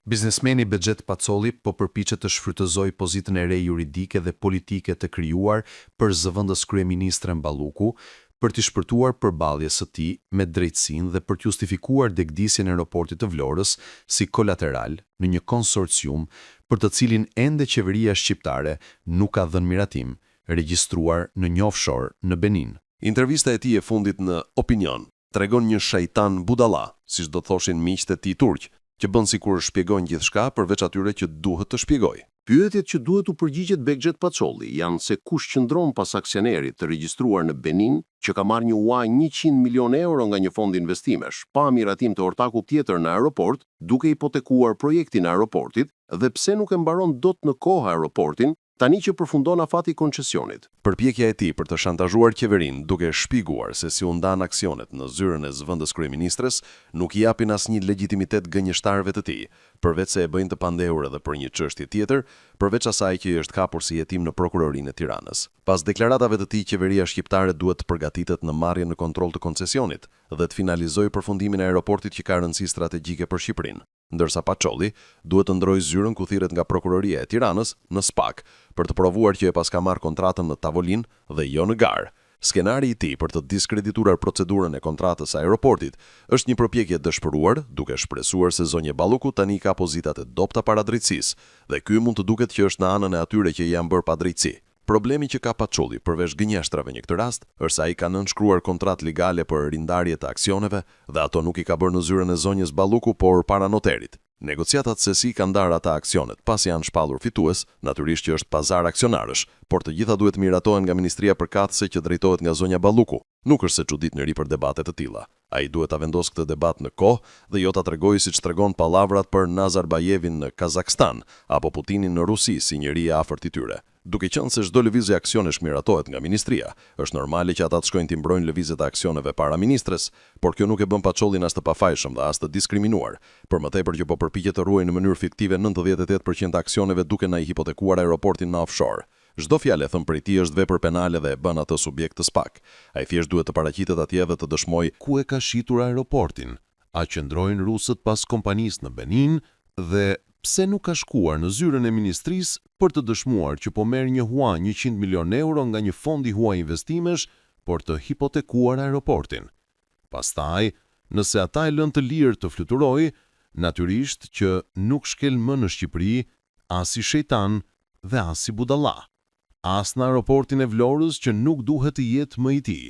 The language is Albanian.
Biznesmeni Bexhet Pacolli po përpiqet të shfrytëzojë pozitën e re juridike dhe politike të krijuar për zëvendës kryeministren Balluku për të shpërtuar përballjes së tij me drejtësinë dhe për të justifikuar degdisjen e aeroportit të Vlorës si kolateral në një konsorcium për të cilin ende qeveria shqiptare nuk ka dhënë miratim, regjistruar në një offshore në Benin. Intervista e tij e fundit në Opinion tregon një shejtan budalla, siç do thoshin miqtë e tij turq, që bën sikur shpjegojnë gjithçka përveç atyre që duhet të shpjegojë. Pyetjet që duhet u përgjigjet Bexhet Pacolli janë se kush qëndron pas aksionerit të regjistruar në Benin që ka marrë një uaj 100 milion euro nga një fond investimesh, pa miratim të ortakut tjetër në aeroport, duke hipotekuar projektin e aeroportit dhe pse nuk e mbaron dot në kohë aeroportin, tani që përfundon afati koncesionit. Përpjekja e tij për të shantazhuar qeverinë duke shpjeguar se si u ndan aksionet në zyrën e zëvendës kryeministres nuk i japin asnjë legjitimitet gënjeshtarëve të tij, përveç se e bëjnë të pandehur edhe për një çështje tjetër, përveç asaj që i është kapur si hetim në prokurorinë e Tiranës. Pas deklaratave të tij, qeveria shqiptare duhet të përgatitet në marrjen në kontroll të koncesionit dhe të finalizojë përfundimin e aeroportit që ka rëndësi strategjike për Shqipërinë. Ndërsa Pacolli duhet të ndrojë zyrën ku thirret nga prokuroria e Tiranës në SPAK për të provuar që e paska marrë kontratën në tavolinë dhe jo në garë. Skenari i tij për të diskredituar procedurën e kontratës së aeroportit është një përpjekje dëshpëruar, duke shpresuar se zonja Balluku tani ka pozitat e dobta para drejtësisë dhe ky mund të duket që është në anën e atyre që i janë bërë pa drejtësi. Problemi që ka Pacolli përveç gënjeshtrave në këtë rast është se ai ka nënshkruar kontratë legale për rindarje të aksioneve dhe ato nuk i ka bërë në zyrën e zonjës Balluku, por para noterit. Negociatat se si kanë ndarë ata aksionet pas janë shpallur fitues, natyrisht që është pazar aksionarësh, por të gjitha duhet miratohen nga Ministria Përkatëse që drejtohet nga zonja Balluku. Nuk është se çuditëri për debate të tilla. Ai duhet ta vendosë këtë debat në kohë dhe jo ta tregojë siç tregon pallavrat për Nazarbayevin në Kazakstan apo Putinin në Rusi si njëri i afërt i tyre. Duke qenë se çdo lëvizje aksionesh miratohet nga ministria, është normale që ata të shkojnë të mbrojnë lëvizjet e aksioneve para ministres, por kjo nuk e bën Pacollin as të pafajshëm dhe as të diskriminuar, për më tepër që po përpiqet të ruajë në mënyrë fiktive 98% të aksioneve duke na i hipotekuar aeroportin në offshore. Çdo fjalë e thënë prej tij është vepër penale dhe e bën atë subjekt të SPAK. Ai thjesht duhet të paraqitet atje dhe të dëshmojë ku e ka shitur aeroportin, a qëndrojnë rusët pas kompanisë në Benin dhe pse nuk ka shkuar në zyrën e ministrisë për të dëshmuar që po merr një huaj 100 milion euro nga një fond i huaj investimesh por të hipotekuar aeroportin. Pastaj, nëse ata e lënë të lirë të fluturojë, natyrisht që nuk shkel më në Shqipëri as si shejtan dhe as si budalla, as në aeroportin e Vlorës që nuk duhet të jetë më i tij.